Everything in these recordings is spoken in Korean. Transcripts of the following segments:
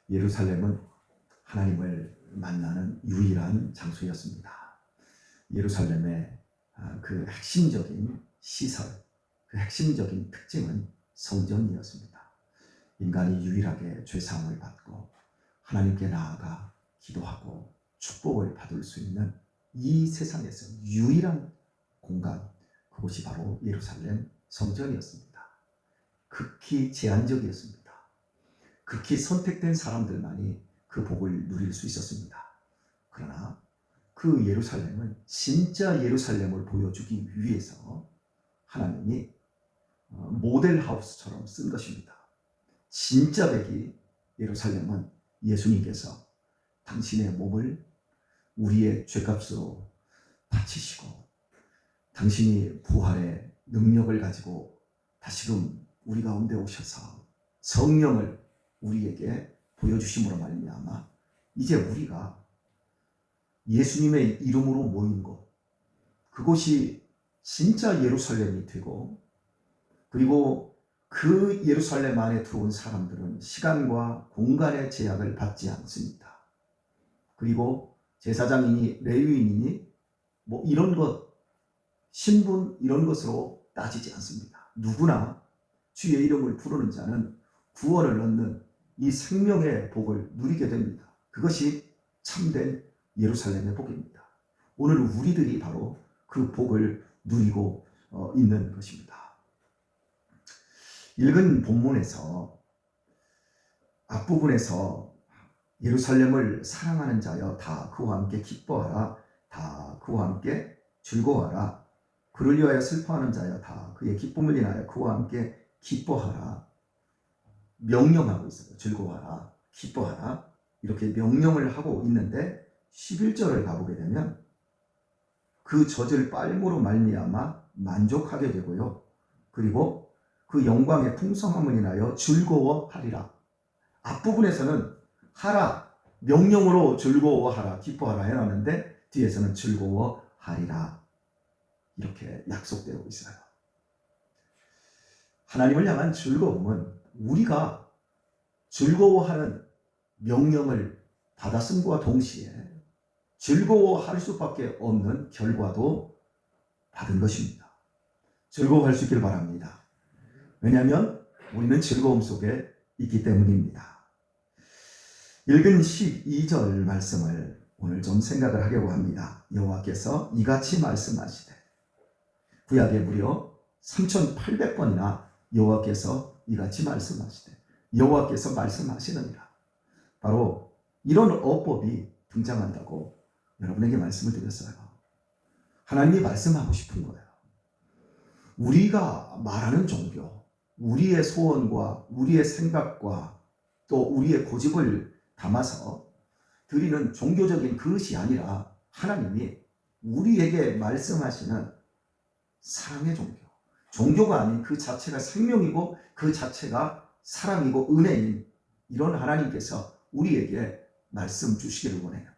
예루살렘은 하나님을 만나는 유일한 장소였습니다. 예루살렘의 그 핵심적인 시설, 그 핵심적인 특징은 성전이었습니다. 인간이 유일하게 죄사함을 받고 하나님께 나아가 기도하고 축복을 받을 수 있는 이 세상에서 유일한 공간, 그곳이 바로 예루살렘 성전이었습니다. 극히 제한적이었습니다. 극히 선택된 사람들만이 그 복을 누릴 수 있었습니다. 그러나 그 예루살렘은 진짜 예루살렘을 보여주기 위해서 하나님이 모델하우스처럼 쓴 것입니다. 진짜 백이 예루살렘은 예수님께서 당신의 몸을 우리의 죄값으로 바치시고 당신이 부활의 능력을 가지고 다시금 우리 가운데 오셔서 성령을 우리에게 보여주심으로 말미암아 이제 우리가 예수님의 이름으로 모인 곳, 그곳이 진짜 예루살렘이 되고, 그리고 그 예루살렘 안에 들어온 사람들은 시간과 공간의 제약을 받지 않습니다. 그리고 제사장이니 레위인이니 뭐 이런 것, 신분 이런 것으로 따지지 않습니다. 누구나 주의 이름을 부르는 자는 구원을 얻는 이 생명의 복을 누리게 됩니다. 그것이 참된 예루살렘의 복입니다. 오늘 우리들이 바로 그 복을 누리고 있는 것입니다. 읽은 본문에서 앞부분에서 예루살렘을 사랑하는 자여 다 그와 함께 기뻐하라, 다 그와 함께 즐거워하라, 그를 위하여 슬퍼하는 자여 다 그의 기쁨을 인하여 그와 함께 기뻐하라, 명령하고 있어요. 즐거워하라, 기뻐하라, 이렇게 명령을 하고 있는데 11절을 가보게 되면 그 젖을 빨므로 말미암아 만족하게 되고요. 그리고 그 영광의 풍성함을 인하여 즐거워하리라. 앞부분에서는 하라, 명령으로 즐거워하라, 기뻐하라 해놨는데 뒤에서는 즐거워하리라 이렇게 약속되고 있어요. 하나님을 향한 즐거움은 우리가 즐거워하는 명령을 받았음과 동시에 즐거워할 수밖에 없는 결과도 받은 것입니다. 즐거워할 수 있길 바랍니다. 왜냐하면 우리는 즐거움 속에 있기 때문입니다. 읽은 12절 말씀을 오늘 좀 생각을 하려고 합니다. 여호와께서 이같이 말씀하시되, 구약에 무려 3800번이나 여호와께서 이같이 말씀하시되, 여호와께서 말씀하시느니라. 바로 이런 어법이 등장한다고 여러분에게 말씀을 드렸어요. 하나님이 말씀하고 싶은 거예요. 우리가 말하는 종교, 우리의 소원과 우리의 생각과 또 우리의 고집을 담아서 드리는 종교적인 그릇이 아니라 하나님이 우리에게 말씀하시는 사랑의 종교, 종교가 아닌 그 자체가 생명이고 그 자체가 사랑이고 은혜인 이런 하나님께서 우리에게 말씀 주시기를 원해요.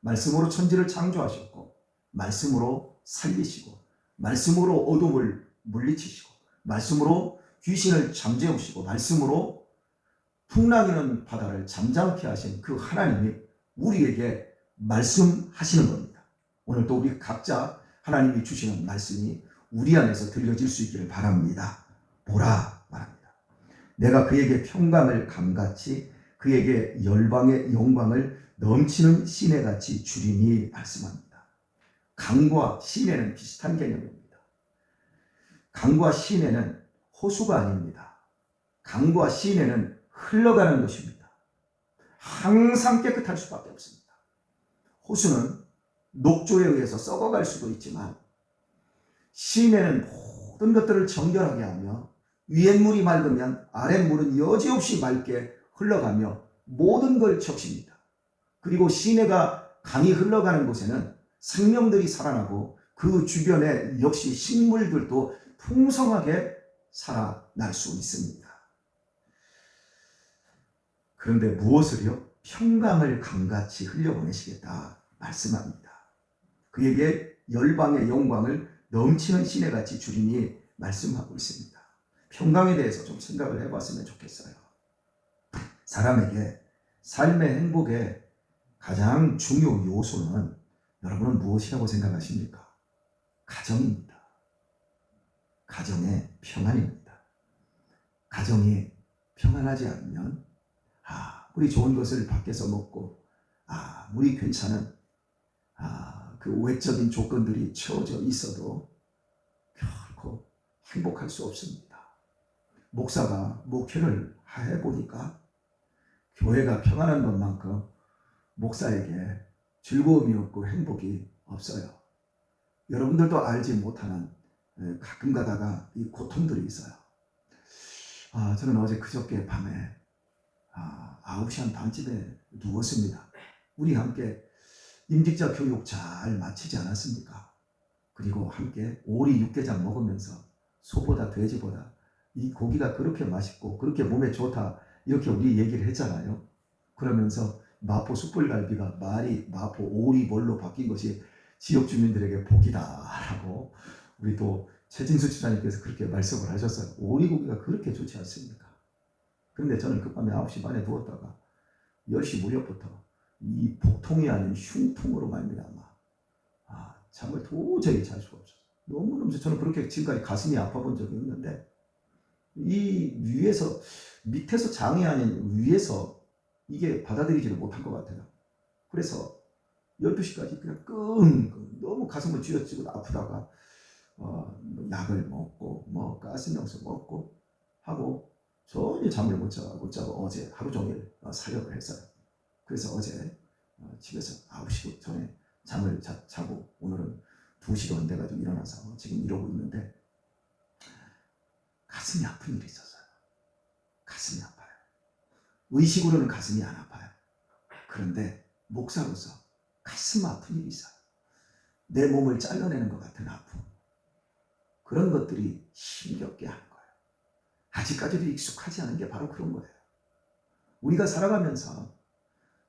말씀으로 천지를 창조하셨고, 말씀으로 살리시고, 말씀으로 어둠을 물리치시고, 말씀으로 귀신을 잠재우시고, 말씀으로 풍랑이는 바다를 잠잠케 하신 그 하나님이 우리에게 말씀하시는 겁니다. 오늘 또 우리 각자 하나님이 주시는 말씀이 우리 안에서 들려질 수 있기를 바랍니다. 보라 말합니다. 내가 그에게 평강을 감같이 그에게 열방의 영광을 넘치는 시내같이 주리니 말씀합니다. 강과 시내는 비슷한 개념입니다. 강과 시내는 호수가 아닙니다. 강과 시내는 흘러가는 것입니다. 항상 깨끗할 수밖에 없습니다. 호수는 녹조에 의해서 썩어갈 수도 있지만 시내는 모든 것들을 정결하게 하며 위에 물이 맑으면 아래 물은 여지없이 맑게 흘러가며 모든 걸 적십니다. 그리고 시내가 강이 흘러가는 곳에는 생명들이 살아나고 그 주변에 역시 식물들도 풍성하게 살아날 수 있습니다. 그런데 무엇을요? 평강을 강같이 흘려보내시겠다 말씀합니다. 그에게 열방의 영광을 넘치는 시내같이 주리니 말씀하고 있습니다. 평강에 대해서 좀 생각을 해봤으면 좋겠어요. 사람에게 삶의 행복의 가장 중요 요소는 여러분은 무엇이라고 생각하십니까? 가정입니다. 가정의 평안입니다. 가정이 평안하지 않으면 우리 좋은 것을 밖에서 먹고 우리 괜찮은 그 외적인 조건들이 채워져 있어도 결코 행복할 수 없습니다. 목사가 목회를 해보니까 교회가 평안한 것만큼 목사에게 즐거움이 없고 행복이 없어요. 여러분들도 알지 못하는 가끔 가다가 이 고통들이 있어요. 저는 어제 그저께 밤에 9시 한 반쯤에 누웠습니다. 우리 함께 임직자 교육 잘 마치지 않았습니까? 그리고 함께 오리 육개장 먹으면서 소보다 돼지보다 이 고기가 그렇게 맛있고 그렇게 몸에 좋다 이렇게 우리 얘기를 했잖아요. 그러면서 마포 숯불갈비가 말이 마포 오리볼로 바뀐 것이 지역 주민들에게 복이다라고 우리 또 최진수 지사님께서 그렇게 말씀을 하셨어요. 오리고기가 그렇게 좋지 않습니까? 그런데 저는 그 밤에 9시 반에 누웠다가 10시 무렵부터 이 복통이 아닌 흉통으로 말미암아 잠을 도저히 잘 수가 없었어요. 너무너무 저는 그렇게 지금까지 가슴이 아파본 적이 없는데 이 위에서 밑에서 장이 아닌 위에서 이게 받아들이지를 못할 것 같아요. 그래서 12시까지 그냥 끙끙 너무 가슴을 쥐어쥐고 아프다가 약을 먹고 가스명수 먹고 하고 전혀 잠을 못 자고 어제 하루 종일 사역을 했어요. 그래서 어제 집에서 9시 전에 잠을 자고 오늘은 2시도 안 돼가지고 일어나서 지금 이러고 있는데 가슴이 아픈 일이 있었어요. 가슴이 아파요. 의식으로는 가슴이 안 아파요. 그런데 목사로서 가슴 아픈 일이 있어요. 내 몸을 잘라내는 것 같은 아픔. 그런 것들이 힘겹게 하는 거예요. 아직까지도 익숙하지 않은 게 바로 그런 거예요. 우리가 살아가면서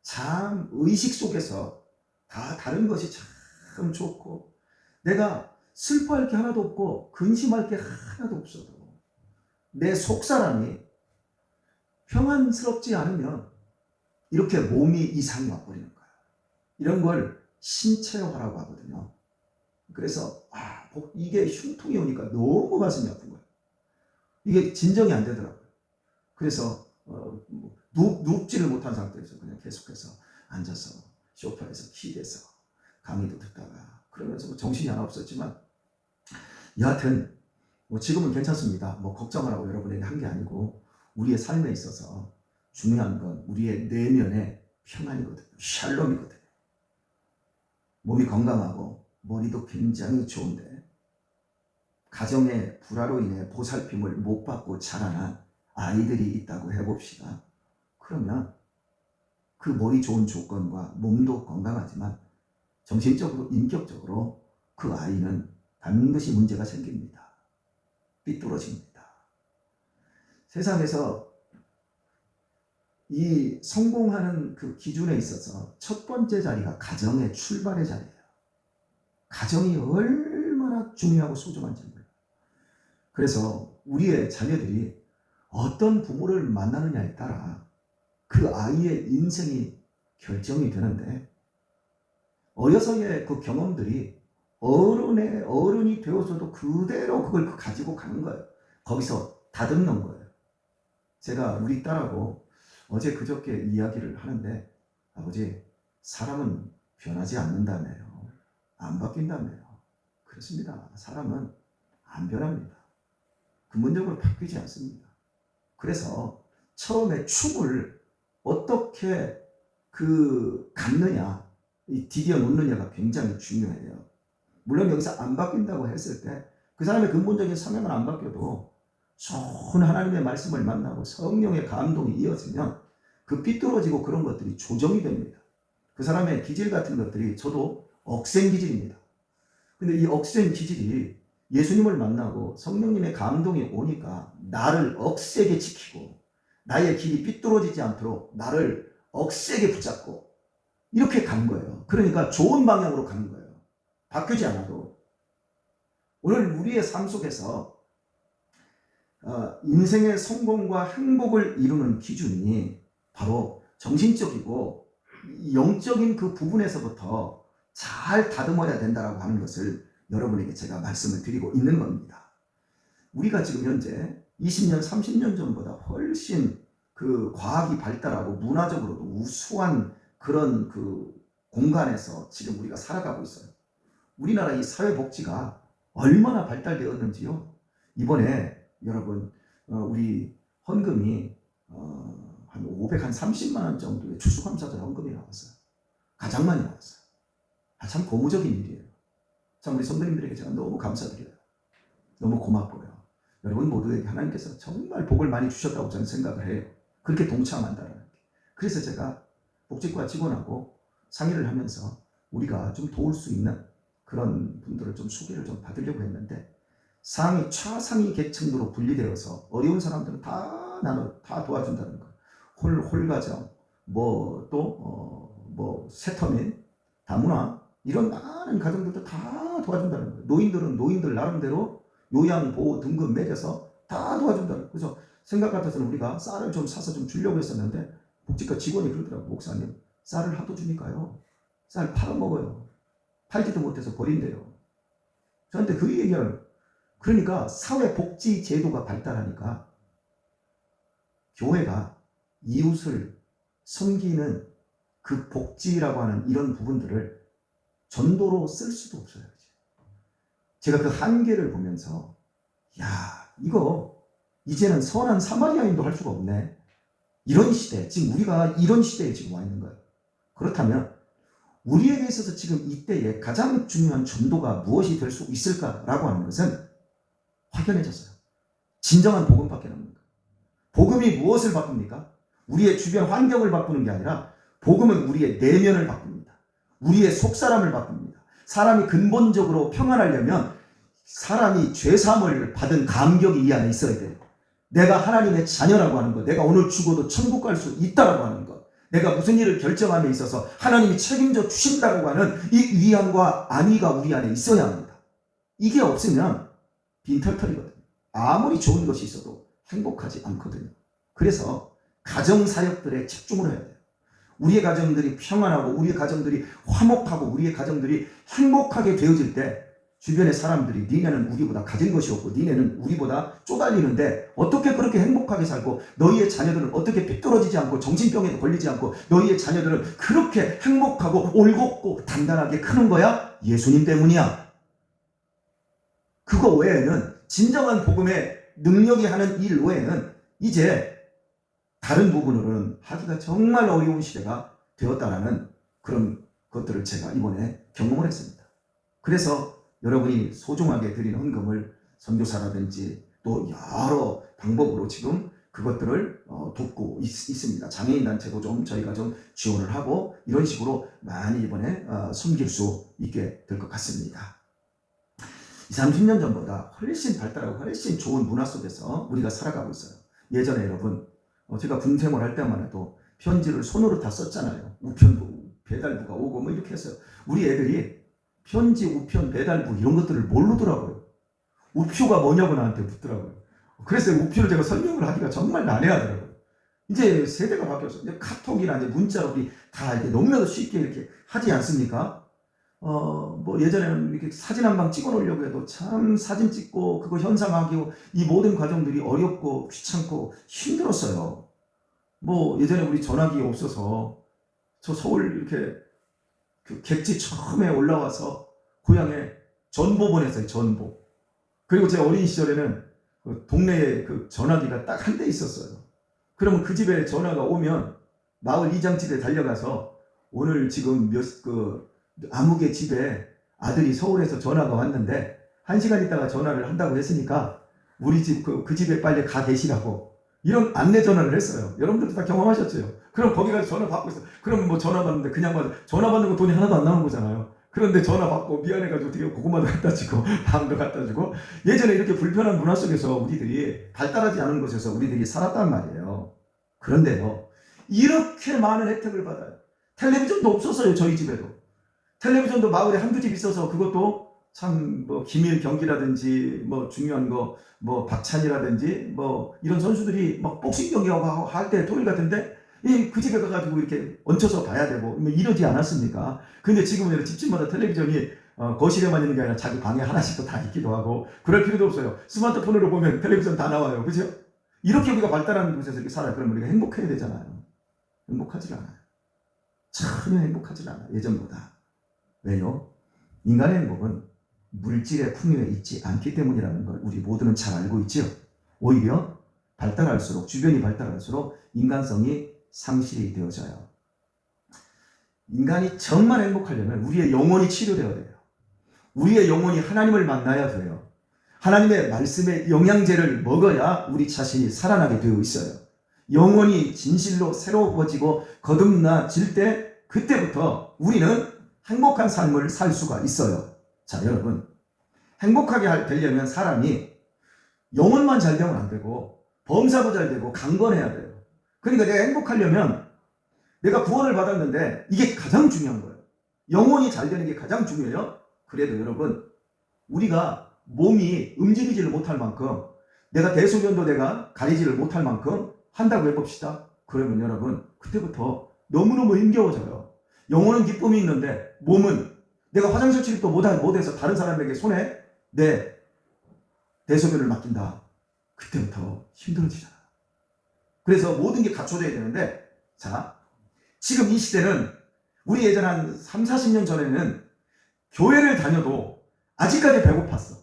참 의식 속에서 다 다른 것이 참 좋고 내가 슬퍼할 게 하나도 없고 근심할 게 하나도 없어도 내 속사람이 평안스럽지 않으면 이렇게 몸이 이상이 와버리는 거예요. 이런 걸 신체화라고 하거든요. 그래서 이게 흉통이 오니까 너무 가슴이 아픈 거예요. 이게 진정이 안 되더라고요. 그래서 눕지를 못한 상태에서 그냥 계속해서 앉아서 소파에서 기대서 강의도 듣다가 그러면서 정신이 하나 없었지만 여하튼 지금은 괜찮습니다. 걱정을 하고 여러분에게 한 게 아니고 우리의 삶에 있어서 중요한 건 우리의 내면의 평안이거든요. 샬롬이거든요. 몸이 건강하고 머리도 굉장히 좋은데 가정의 불화로 인해 보살핌을 못 받고 자라난 아이들이 있다고 해봅시다. 그러면 그 머리 좋은 조건과 몸도 건강하지만 정신적으로 인격적으로 그 아이는 반드시 문제가 생깁니다. 삐뚤어집니다. 세상에서 이 성공하는 그 기준에 있어서 첫 번째 자리가 가정의 출발의 자리예요. 가정이 얼마나 중요하고 소중한지 몰라요. 그래서 우리의 자녀들이 어떤 부모를 만나느냐에 따라 그 아이의 인생이 결정이 되는데 어려서의 그 경험들이 어른이 되어서도 그대로 그걸 가지고 가는 거예요. 거기서 다듬는 거예요. 제가 우리 딸하고 어제 그저께 이야기를 하는데 아버지 사람은 변하지 않는다며요. 안 바뀐다며요. 그렇습니다. 사람은 안 변합니다. 근본적으로 바뀌지 않습니다. 그래서 처음에 춤을 어떻게 갖느냐, 디뎌 놓느냐가 굉장히 중요해요. 물론 여기서 안 바뀐다고 했을 때 그 사람의 근본적인 성향은 안 바뀌어도 좋은 하나님의 말씀을 만나고 성령의 감동이 이어지면 그 삐뚤어지고 그런 것들이 조정이 됩니다. 그 사람의 기질 같은 것들이 저도 억센 기질입니다. 근데 이 억센 기질이 예수님을 만나고 성령님의 감동이 오니까 나를 억세게 지키고 나의 길이 삐뚤어지지 않도록 나를 억세게 붙잡고 이렇게 가는 거예요. 그러니까 좋은 방향으로 가는 거예요. 바뀌지 않아도. 오늘 우리의 삶 속에서 인생의 성공과 행복을 이루는 기준이 바로 정신적이고 영적인 그 부분에서부터 잘 다듬어야 된다라고 하는 것을 여러분에게 제가 말씀을 드리고 있는 겁니다. 우리가 지금 현재 20년, 30년 전보다 훨씬 그 과학이 발달하고 문화적으로도 우수한 그런 그 공간에서 지금 우리가 살아가고 있어요. 우리나라 이 사회복지가 얼마나 발달되었는지요. 이번에 여러분 우리 헌금이 한 530만 원 정도의 추수감사절 헌금이 나왔어요. 가장 많이 나왔어요. 참 고무적인 일이에요. 참 우리 성도님들에게 제가 너무 감사드려요. 너무 고맙고요. 여러분 모두에게 하나님께서 정말 복을 많이 주셨다고 저는 생각을 해요. 그렇게 동참한다는 게. 그래서 제가 복지과 직원하고 상의를 하면서 우리가 좀 도울 수 있는 그런 분들을 좀 소개를 좀 받으려고 했는데, 상위, 차상위 계층으로 분리되어서 어려운 사람들은 다 도와준다는 거예요. 홀가정, 세터민, 다문화, 이런 많은 가정들도 다 도와준다는 거예요. 노인들은 노인들 나름대로 요양보호 등급 매겨서 다 도와준다는 거예요. 그래서 생각 같아서는 우리가 쌀을 좀 사서 좀 주려고 했었는데, 복지과 직원이 그러더라고요. 목사님, 쌀을 하도 주니까요, 쌀 팔아먹어요. 팔지도 못해서 버린대요. 저한테 그 얘기를. 그러니까 사회복지 제도가 발달하니까 교회가 이웃을 섬기는 그 복지라고 하는 이런 부분들을 전도로 쓸 수도 없어요. 제가 그 한계를 보면서, 야, 이거 이제는 선한 사마리아인도 할 수가 없네. 이런 시대, 지금 우리가 이런 시대에 지금 와 있는 거예요. 그렇다면 우리에게 있어서 지금 이때에 가장 중요한 전도가 무엇이 될 수 있을까라고 하는 것은 확연해졌어요. 진정한 복음밖에 없는 거예요. 복음이 무엇을 바꿉니까? 우리의 주변 환경을 바꾸는 게 아니라 복음은 우리의 내면을 바꿉니다. 우리의 속사람을 바꿉니다. 사람이 근본적으로 평안하려면 사람이 죄사함을 받은 감격이 이 안에 있어야 돼요. 내가 하나님의 자녀라고 하는 것, 내가 오늘 죽어도 천국 갈 수 있다라고 하는 것, 내가 무슨 일을 결정함에 있어서 하나님이 책임져 주신다고 하는 이 위안과 안위가 우리 안에 있어야 합니다. 이게 없으면 빈털털이거든요. 아무리 좋은 것이 있어도 행복하지 않거든요. 그래서 가정사역들에 집중을 해야 돼요. 우리의 가정들이 평안하고 우리의 가정들이 화목하고 우리의 가정들이 행복하게 되어질 때 주변의 사람들이 니네는 우리보다 가진 것이 없고 니네는 우리보다 쪼달리는데 어떻게 그렇게 행복하게 살고, 너희의 자녀들은 어떻게 삐뚤어지지 않고 정신병에도 걸리지 않고 너희의 자녀들은 그렇게 행복하고 올곧고 단단하게 크는 거야? 예수님 때문이야. 그거 외에는, 진정한 복음의 능력이 하는 일 외에는 이제 다른 부분으로는 하기가 정말 어려운 시대가 되었다라는 그런 것들을 제가 이번에 경험을 했습니다. 그래서 여러분이 소중하게 드린 헌금을 선교사라든지 또 여러 방법으로 지금 그것들을 돕고 있습니다. 장애인 단체도 좀 저희가 좀 지원을 하고 이런 식으로 많이 이번에 섬길 수 있게 될 것 같습니다. 20, 30년 전보다 훨씬 발달하고 훨씬 좋은 문화 속에서 우리가 살아가고 있어요. 예전에 여러분, 제가 군 생활할 때만 해도 편지를 손으로 다 썼잖아요. 우편부, 배달부가 오고 뭐 이렇게 했어요. 우리 애들이 편지, 우편, 배달부 이런 것들을 모르더라고요. 우표가 뭐냐고 나한테 묻더라고요. 그래서 우표를 제가 설명을 하기가 정말 난해하더라고요. 이제 세대가 바뀌었어요. 이제 카톡이나 이제 문자로 우리 다 이렇게 너무나도 쉽게 이렇게 하지 않습니까? 예전에는 이렇게 사진 한 방 찍어 놓으려고 해도 참 사진 찍고 그거 현상하기 이 모든 과정들이 어렵고 귀찮고 힘들었어요. 예전에 우리 전화기 없어서 저 서울 이렇게 그 객지 처음에 올라와서 고향에 전보 보냈어요. 전보. 그리고 제 어린 시절에는 그 동네에 그 전화기가 딱 한 대 있었어요. 그러면 그 집에 전화가 오면 마을 이장집에 달려가서 오늘 지금 아무개 집에 아들이 서울에서 전화가 왔는데 1시간 있다가 전화를 한다고 했으니까 우리 집 그 집에 빨리 가 계시라고 이런 안내 전화를 했어요. 여러분들도 다 경험하셨죠? 그럼 거기 가서 전화 받고 있어. 그럼 전화 받는데 그냥 받아. 전화 받는 거 돈이 하나도 안 나오는 거잖아요. 그런데 전화 받고 미안해가지고 어떻게 고구마도 갖다 주고 빵도 갖다 주고. 예전에 이렇게 불편한 문화 속에서 우리들이 발달하지 않은 곳에서 우리들이 살았단 말이에요. 그런데요, 이렇게 많은 혜택을 받아요. 텔레비전도 없었어요. 저희 집에도. 텔레비전도 마을에 한두 집 있어서 그것도 참 기밀 경기라든지 중요한 거 박찬이라든지 이런 선수들이 막 복싱 경기하고 할 때 토요일 같은데 그 집에 가가지고 이렇게 얹혀서 봐야 되고 뭐 이러지 않았습니까? 근데 지금은 집집마다 텔레비전이 거실에만 있는 게 아니라 자기 방에 하나씩 또 다 있기도 하고 그럴 필요도 없어요. 스마트폰으로 보면 텔레비전 다 나와요. 그죠? 이렇게 우리가 발달하는 곳에서 이렇게 살아요. 그러면 우리가 행복해야 되잖아요. 행복하지 않아요. 전혀 행복하지 않아요. 예전보다. 왜요? 인간의 행복은 물질의 풍요에 있지 않기 때문이라는 걸 우리 모두는 잘 알고 있죠. 오히려 발달할수록, 주변이 발달할수록 인간성이 상실이 되어져요. 인간이 정말 행복하려면 우리의 영혼이 치료되어야 돼요. 우리의 영혼이 하나님을 만나야 돼요. 하나님의 말씀의 영양제를 먹어야 우리 자신이 살아나게 되어 있어요. 영혼이 진실로 새로워지고 거듭나질 때 그때부터 우리는 행복한 삶을 살 수가 있어요. 자, 여러분, 행복하게 되려면 사람이 영혼만 잘 되면 안 되고 범사도 잘 되고 강건해야 돼요. 그러니까 내가 행복하려면 내가 구원을 받았는데 이게 가장 중요한 거예요. 영혼이 잘 되는 게 가장 중요해요. 그래도 여러분, 우리가 몸이 움직이지를 못할 만큼 내가 대소변도 내가 가리지를 못할 만큼 한다고 해봅시다. 그러면 여러분, 그때부터 너무너무 힘겨워져요. 영혼은 기쁨이 있는데 몸은 내가 화장실 출입도 못해서 다른 사람에게 손에 내 대소변을 맡긴다. 그때부터 힘들어지잖아. 그래서 모든 게 갖춰져야 되는데, 자, 지금 이 시대는 우리 예전 한 3, 40년 전에는 교회를 다녀도 아직까지 배고팠어.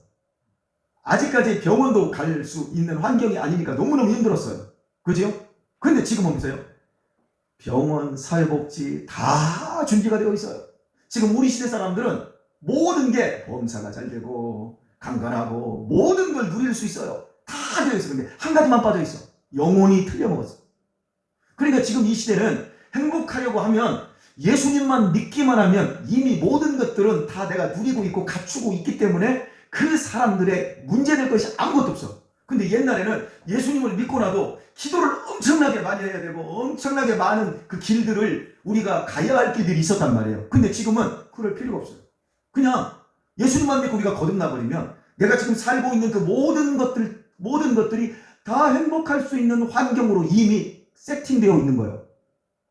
아직까지 병원도 갈 수 있는 환경이 아니니까 너무너무 힘들었어요. 그죠? 근데 지금은 보세요. 병원, 사회복지 다 준비가 되어 있어요. 지금 우리 시대 사람들은 모든 게 범사가 잘 되고 강건하고 모든 걸 누릴 수 있어요. 다 되어 있어. 근데 한 가지만 빠져 있어. 영혼이 틀려먹었어. 그러니까 지금 이 시대는 행복하려고 하면 예수님만 믿기만 하면 이미 모든 것들은 다 내가 누리고 있고 갖추고 있기 때문에 그 사람들의 문제될 것이 아무것도 없어. 근데 옛날에는 예수님을 믿고 나도 기도를 엄청나게 많이 해야 되고 엄청나게 많은 그 길들을 우리가 가야 할 길들이 있었단 말이에요. 근데 지금은 그럴 필요가 없어요. 그냥 예수님만 믿고 우리가 거듭나버리면 내가 지금 살고 있는 그 모든 것들이 다 행복할 수 있는 환경으로 이미 세팅되어 있는 거예요.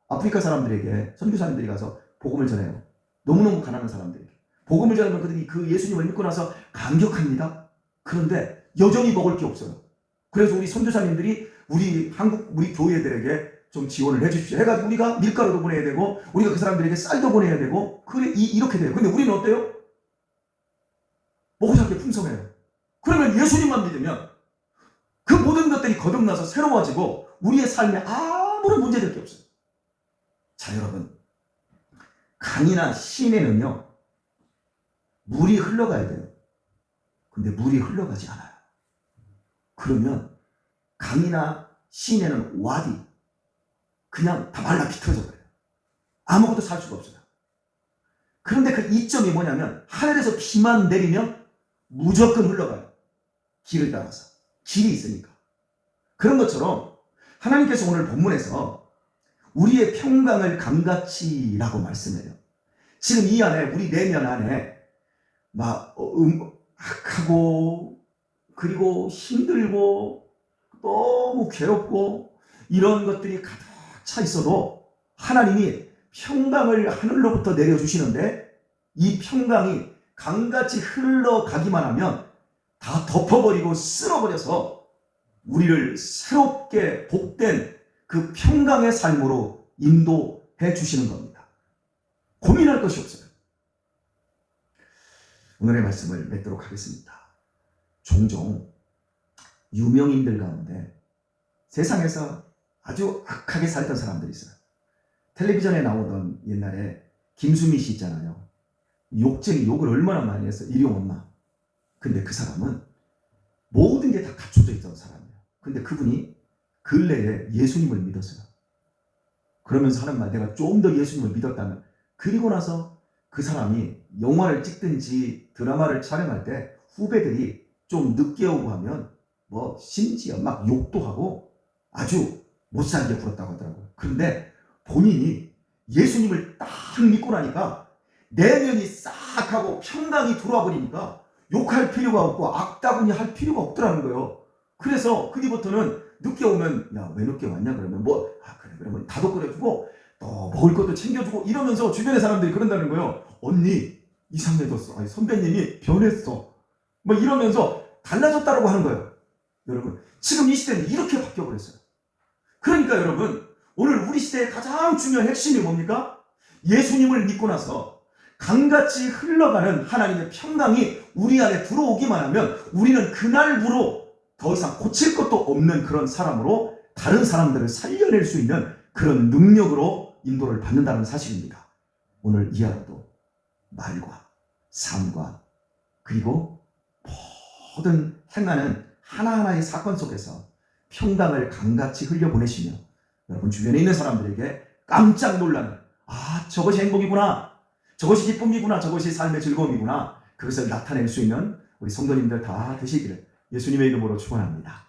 아프리카 사람들에게 선교사님들이 가서 복음을 전해요. 너무너무 가난한 사람들에게. 복음을 전하면 그들이 그 예수님을 믿고 나서 감격합니다. 그런데 여전히 먹을 게 없어요. 그래서 우리 선교사님들이 우리 교회들에게 좀 지원을 해주십시오. 해가지고 우리가 밀가루도 보내야 되고 우리가 그 사람들에게 쌀도 보내야 되고 그래 이렇게 돼요. 근데 우리는 어때요? 먹고 살 게 풍성해요. 그러면 예수님만 믿으면 그 모든 것들이 거듭나서 새로워지고 우리의 삶에 아무런 문제될 게 없어요. 자, 여러분, 강이나 시내는요 물이 흘러가야 돼요. 근데 물이 흘러가지 않아요. 그러면 강이나 시내는 와디 그냥 다 말라 비틀어져 버려요. 아무것도 살 수가 없어요. 그런데 그 이점이 뭐냐면 하늘에서 비만 내리면 무조건 흘러가요. 길을 따라서. 길이 있으니까. 그런 것처럼 하나님께서 오늘 본문에서 우리의 평강을 감같이라고 말씀해요. 지금 이 안에 우리 내면 안에 막 악하고 그리고 힘들고 너무 괴롭고 이런 것들이 가득 차 있어도 하나님이 평강을 하늘로부터 내려주시는데 이 평강이 강같이 흘러가기만 하면 다 덮어버리고 쓸어버려서 우리를 새롭게 복된 그 평강의 삶으로 인도해 주시는 겁니다. 고민할 것이 없어요. 오늘의 말씀을 맺도록 하겠습니다. 종종 유명인들 가운데 세상에서 아주 악하게 살던 사람들이 있어요. 텔레비전에 나오던 옛날에 김수미 씨 있잖아요. 욕을 얼마나 많이 했어. 이리 엄마. 근데 그 사람은 모든 게 다 갖춰져 있던 사람이에요. 근데 그분이 근래에 예수님을 믿었어요. 그러면서 하는 말, 내가 좀 더 예수님을 믿었다면, 그리고 나서 그 사람이 영화를 찍든지 드라마를 촬영할 때 후배들이 좀 늦게 오고 하면 뭐 심지어 막 욕도 하고 아주 못살게 굴었다고 하더라고요. 그런데 본인이 예수님을 딱 믿고 나니까 내면이 싹 하고 평강이 들어와 버리니까 욕할 필요가 없고 악다구니 할 필요가 없더라는 거예요. 그래서 그 뒤부터는 늦게 오면 야, 왜 늦게 왔냐 그러면 그래 그러면 다도 끓여주고 또 먹을 것도 챙겨주고 이러면서 주변의 사람들이 그런다는 거예요. 언니 이상해졌어. 아니, 선배님이 변했어. 이러면서 달라졌다라고 하는 거예요. 여러분 지금 이 시대는 이렇게 바뀌어버렸어요. 그러니까 여러분 오늘 우리 시대의 가장 중요한 핵심이 뭡니까? 예수님을 믿고 나서 강같이 흘러가는 하나님의 평강이 우리 안에 들어오기만 하면 우리는 그날부로 더 이상 고칠 것도 없는 그런 사람으로 다른 사람들을 살려낼 수 있는 그런 능력으로 인도를 받는다는 사실입니다. 오늘 이 하루도 말과 삶과 그리고 모든 행하는 하나하나의 사건 속에서 평강을 강같이 흘려보내시며 여러분 주변에 있는 사람들에게 깜짝 놀라는 저것이 행복이구나, 저것이 기쁨이구나, 저것이 삶의 즐거움이구나, 그것을 나타낼 수 있는 우리 성도님들 다 되시기를 예수님의 이름으로 축원합니다.